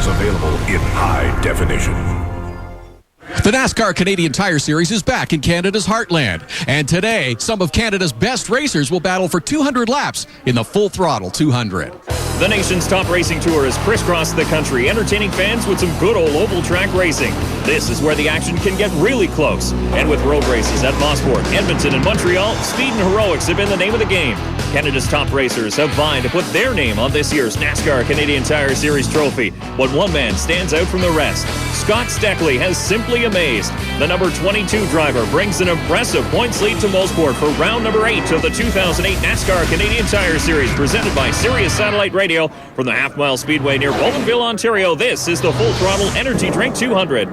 is available in high definition. The NASCAR Canadian Tire Series is back in Canada's heartland. And today, some of Canada's best racers will battle for 200 laps in the Full Throttle 200. The nation's top racing tour has crisscrossed the country, entertaining fans with some good old oval track racing. This is where the action can get really close. And with road races at Mosport, Edmonton, and Montreal, speed and heroics have been the name of the game. Canada's top racers have vying to put their name on this year's NASCAR Canadian Tire Series trophy. But one man stands out from the rest. Scott Steckley has simply amazed. The number 22 driver brings an impressive points lead to Mosport for round number 8 of the 2008 NASCAR Canadian Tire Series, presented by Sirius Satellite Radio from the Half-Mile Speedway near Bowmanville, Ontario. This is the Full Throttle Energy Drink 200.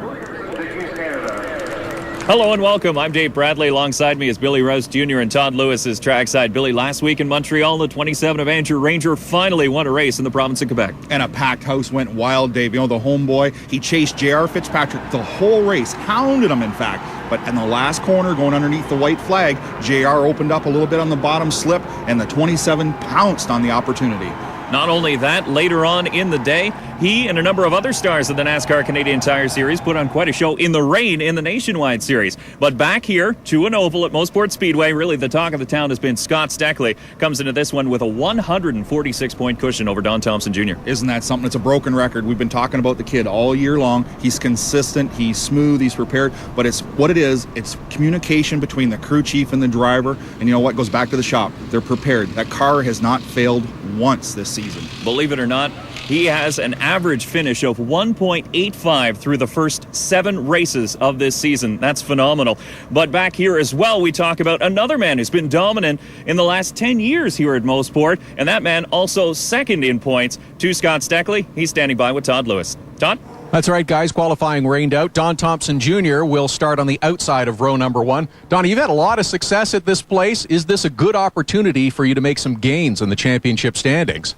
Hello and welcome. I'm Dave Bradley. Alongside me is Billy Rouse Jr. and Todd Lewis is trackside. Billy, last week in Montreal, the 27 of Andrew Ranger finally won a race in the province of Quebec. And a packed house went wild, Dave. You know, the homeboy, he chased J.R. Fitzpatrick the whole race, hounded him, in fact. But in the last corner, going underneath the white flag, J.R. opened up a little bit on the bottom slip, and the 27 pounced on the opportunity. Not only that, later on in the day, he and a number of other stars of the NASCAR Canadian Tire Series put on quite a show in the rain in the Nationwide Series. But back here to an oval at Mosport Speedway, really the talk of the town has been Scott Steckley. Comes into this one with a 146-point cushion over Don Thompson Jr. Isn't that something? It's a broken record. We've been talking about the kid all year long. He's consistent, he's smooth, he's prepared. But it's what it is. It's communication between the crew chief and the driver. And you know what? Goes back to the shop. They're prepared. That car has not failed once this season. Believe it or not, he has an average finish of 1.85 through the first 7 races of this season. That's phenomenal. But back here as well, we talk about another man who's been dominant in the last 10 years here at Mosport, and that man also second in points to Scott Steckley. He's standing by with Todd Lewis. Todd? That's right, guys. Qualifying rained out. Don Thompson Jr. will start on the outside of row number 1. Donnie, you've had a lot of success at this place. Is this a good opportunity for you to make some gains in the championship standings?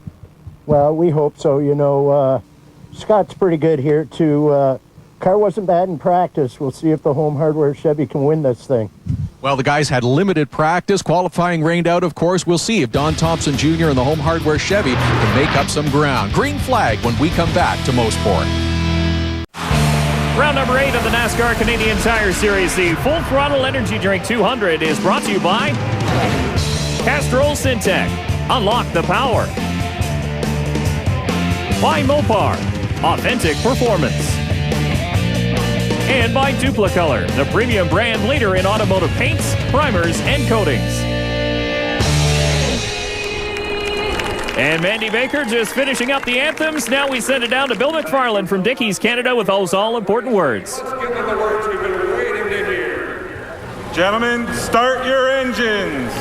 Well, we hope so. You know, Scott's pretty good here, too. Car wasn't bad in practice. We'll see if the home hardware Chevy can win this thing. Well, the guys had limited practice. Qualifying rained out, of course. We'll see if Don Thompson Jr. and the home hardware Chevy can make up some ground. Green flag when we come back to Mosport. Round number 8 of the NASCAR Canadian Tire Series, the Full Throttle Energy Drink 200, is brought to you by Castrol Syntec. Unlock the power. By Mopar, authentic performance. And by Duplicolor, the premium brand leader in automotive paints, primers, and coatings. And Mandy Baker just finishing up the anthems. Now we send it down to Bill McFarland from Dickies, Canada, with those all-important words. Let's give them the words we've been waiting to hear. Gentlemen, start your engines.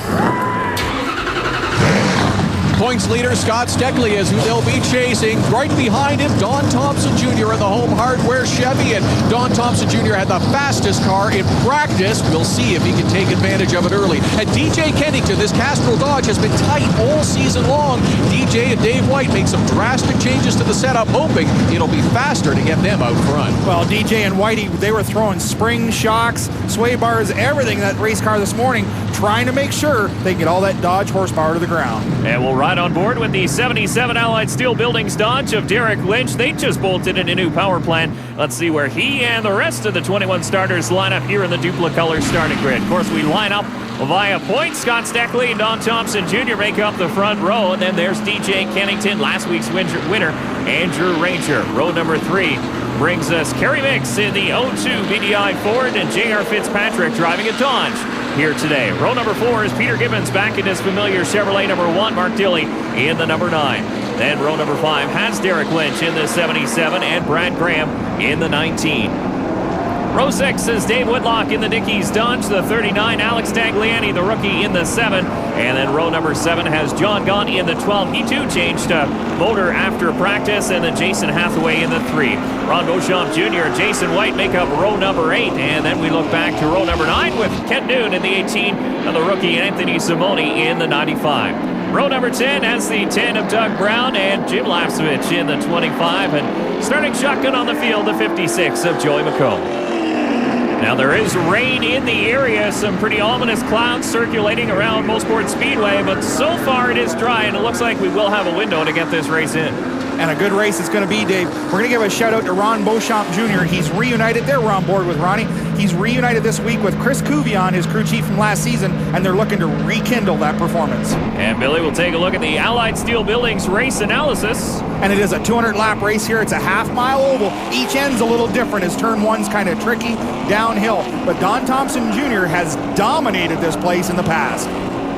Points leader Scott Steckley is who they'll be chasing. Right behind him, Don Thompson Jr. in the home hardware Chevy. And Don Thompson Jr. had the fastest car in practice. We'll see if he can take advantage of it early. And DJ Kennington, this Castrol Dodge has been tight all season long. DJ and Dave White made some drastic changes to the setup, hoping it'll be faster to get them out front. Well, DJ and Whitey, they were throwing spring shocks, sway bars, everything in that race car this morning, trying to make sure they get all that Dodge horsepower to the ground. And we'll ride on board with the 77 Allied Steel Buildings Dodge of Derek Lynch. They just bolted in a new power plant. Let's see where he and the rest of the 21 starters line up here in the Duplicolor starting grid. Of course, we line up via points. Scott Steckley and Don Thompson Jr. make up the front row. And then there's DJ Kennington, last week's winner, Andrew Ranger. Row number 3 brings us Kerry Mix in the 02 BDI Ford and J.R. Fitzpatrick driving a Dodge here today. Row number 4 is Peter Gibbons back in his familiar Chevrolet number 1, Mark Dilley in the number 9. Then row number 5 has Derek Lynch in the 77 and Brad Graham in the 19. Row 6 is Dave Whitlock in the Dickies Dodge, the 39, Alex Tagliani, the rookie, in the 7. And then row number 7 has John Gaunt in the 12. He too changed motor after practice. And then Jason Hathaway in the 3. Ron Beauchamp Jr., Jason White make up row number 8. And then we look back to row number 9 with Ken Noon in the 18 and the rookie Anthony Simone in the 95. Row number 10 has the 10 of Doug Brown and Jim Lapsovich in the 25. And starting shotgun on the field, the 56 of Joey McComb. Now there is rain in the area, some pretty ominous clouds circulating around Mosport Speedway, but so far it is dry and it looks like we will have a window to get this race in. and a good race it's going to be, Dave. We're going to give a shout out to Ron Beauchamp Jr. He's reunited. They're on board with Ronnie. He's reunited this week with Chris Cuvion, his crew chief from last season, and they're looking to rekindle that performance. And Billy will take a look at the Allied Steel Buildings race analysis. And it is a 200-lap race here. It's a half-mile oval. Each end's a little different as turn one's kind of tricky downhill. But Don Thompson Jr. has dominated this place in the past.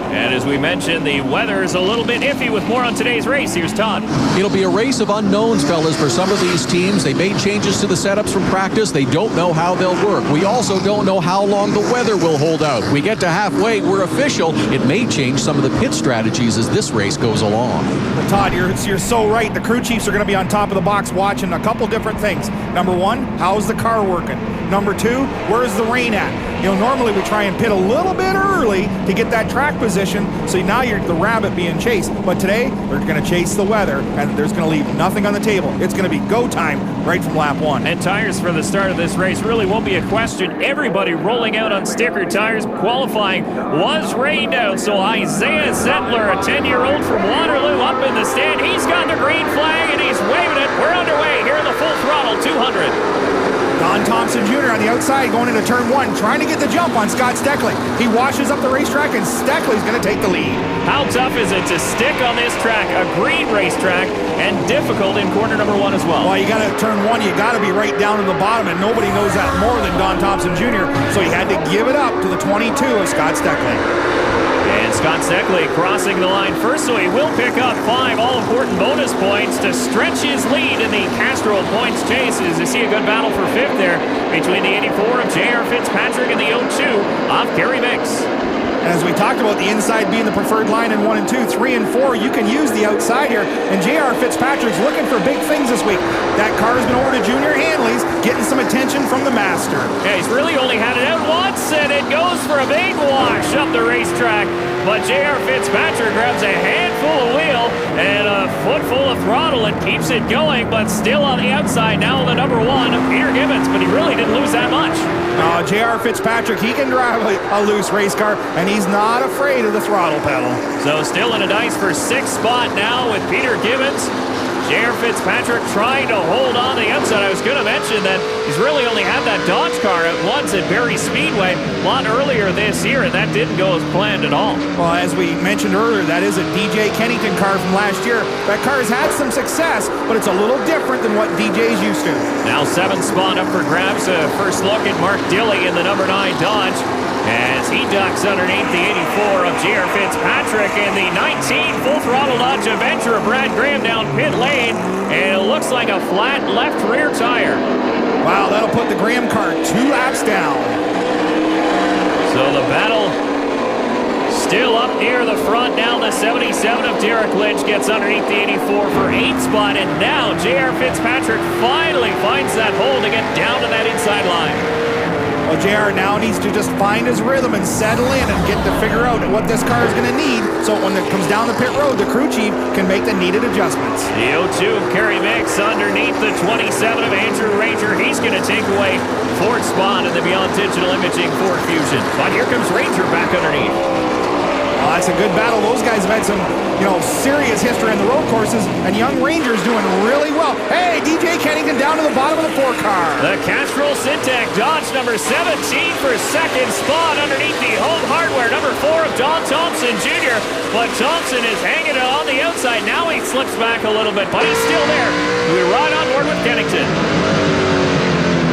And as we mentioned, the weather is a little bit iffy. With more on today's race, here's Todd. It'll be a race of unknowns, fellas, for some of these teams. They made changes to the setups from practice. They don't know how they'll work. We also don't know how long the weather will hold out. We get to halfway, we're official. It may change some of the pit strategies as this race goes along. But Todd, you're so right. The crew chiefs are going to be on top of the box watching a couple different things. Number one, how's the car working? Number two, where's the rain at? You know, normally we try and pit a little bit early to get that track position, so now you're the rabbit being chased. But today, they're going to chase the weather, and there's going to leave nothing on the table. It's going to be go time right from lap one. And tires for the start of this race really won't be a question. Everybody rolling out on sticker tires. Qualifying was rained out, so Isaiah Zettler, a 10-year-old from Waterloo, up in the stand. He's got the green flag, and he's waving it. We're underway here in the Full Throttle 200. Don Thompson Jr. on the outside going into turn one, trying to get the jump on Scott Steckley. He washes up the racetrack, and Steckley's going to take the lead. How tough is it to stick on this track, a green racetrack, and difficult in corner number one as well? Well, you got to turn one, you got to be right down to the bottom, and nobody knows that more than Don Thompson Jr., so he had to give it up to the 22 of Scott Steckley. And Scott Steckley crossing the line first, so he will pick up 5 all-important bonus points to stretch his lead in the Castrol points chase. As you see a good battle for 5th there between the 84 of J.R. Fitzpatrick and the 02 of Kerry Mix. And as we talked about the inside being the preferred line in 1 and 2, 3 and 4, you can use the outside here. And J.R. Fitzpatrick's looking for big things this week. That car's been over to Junior Hanley's, getting some attention from the master. Yeah, he's really only had it out once, and it goes for a big wash up the racetrack. But J.R. Fitzpatrick grabs a handful of wheel and a foot full of throttle and keeps it going, but still on the outside now the number 1 of Peter Gibbons, but he really didn't lose that much. J.R. Fitzpatrick, he can drive a loose race car, and he's not afraid of the throttle pedal. So still in a dice for 6th spot now with Peter Gibbons. J.R. Fitzpatrick trying to hold on the outside. I was going to mention that he's really only had that Dodge car at once at Barrie Speedway a lot earlier this year, and that didn't go as planned at all. Well, as we mentioned earlier, that is a DJ Kennington car from last year. That car has had some success, but it's a little different than what DJ's used to. Now 7th spot up for grabs. First look at Mark Dilley in the number 9 Dodge, as he ducks underneath the 84 of J.R. Fitzpatrick and the 19 Full Throttle Dodge Avenger of Brad Graham down pit lane, and it looks like a flat left rear tire. Wow, that'll put the Graham car 2 laps down. So the battle still up near the front. Now the 77 of Derek Lynch gets underneath the 84 for 8th spot, and now J.R. Fitzpatrick finally finds that hole to get down to that inside line. Well, JR now needs to just find his rhythm and settle in and get to figure out what this car is going to need, so when it comes down the pit road, the crew chief can make the needed adjustments. The 02 of Kerry Mix underneath the 27 of Andrew Ranger. He's going to take away 4th spot in the Beyond Digital Imaging Ford Fusion. But here comes Ranger back underneath. Well, that's a good battle. Those guys have had some, serious history in the road courses, and young Ranger's doing really well. Hey, DJ Kennington down to the bottom of the 4 car. The Castrol Syntec Dodge number 17 for 2nd spot underneath the Home Hardware number 4 of Don Thompson Jr. But Thompson is hanging it on the outside. Now he slips back a little bit, but he's still there. We ride on board with Kennington.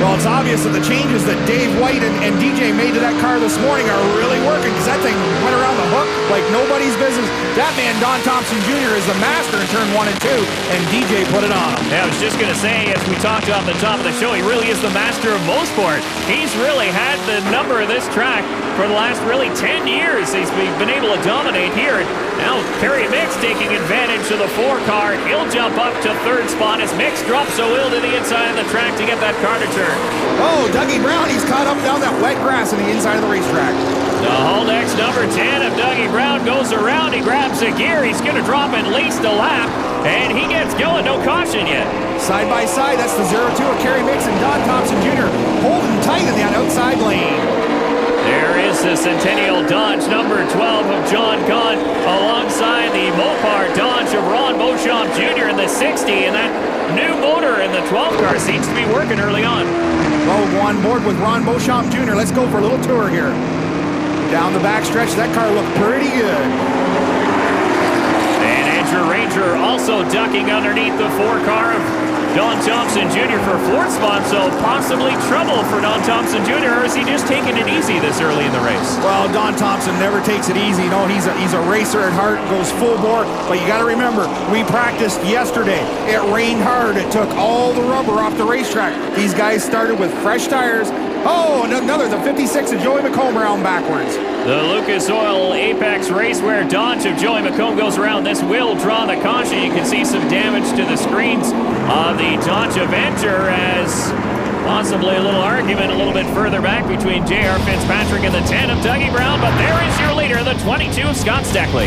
Well, it's obvious that the changes that Dave White and DJ made to that car this morning are really working, because that thing went around the hook like nobody's business. That man, Don Thompson Jr., is the master in turn 1 and 2, and DJ put it on him. Yeah, I was just going to say, as we talked off the top of the show, he really is the master of Mosport. He's really had the number of this track for the last really 10 years. He's been able to dominate here. Now Kerry Mix taking advantage of the 4 car. He'll jump up to 3rd spot as Mix drops a wheel to the inside of the track to get that car to turn. Oh, Dougie Brown, he's caught up down that wet grass on the inside of the racetrack. The Haldex number 10 of Dougie Brown goes around. He grabs a gear. He's going to drop at least a lap, and he gets going. No caution yet. Side by side, that's the 02 of Kerry Mix and Don Thompson Jr. holding tight in that outside lane. There is the Centennial Dodge number 12 of John Kahn alongside the Mopar Dodge of Ron Beauchamp Jr. in the 60, and that new motor in the 12 car seems to be working early on. Well, we'll go on board with Ron Beauchamp Jr. Let's go for a little tour here. Down the backstretch, that car looked pretty good. And Andrew Ranger also ducking underneath the 4 car of Don Thompson Jr. for 4th spot, so possibly trouble for Don Thompson Jr., or is he just taking it easy this early in the race? Well, Don Thompson never takes it easy. No, he's a racer at heart, goes full bore. But you got to remember, we practiced yesterday. It rained hard. It took all the rubber off the racetrack. These guys started with fresh tires. Oh, another, the 56 of Joey McComb around backwards. The Lucas Oil Apex Racewear Dodge of Joey McComb goes around. This will draw the caution. You can see some damage to the screens of the Dodge Avenger as possibly a little argument a little bit further back between J.R. Fitzpatrick and the 10 of Dougie Brown. But there is your leader, the 22 of Scott Steckley.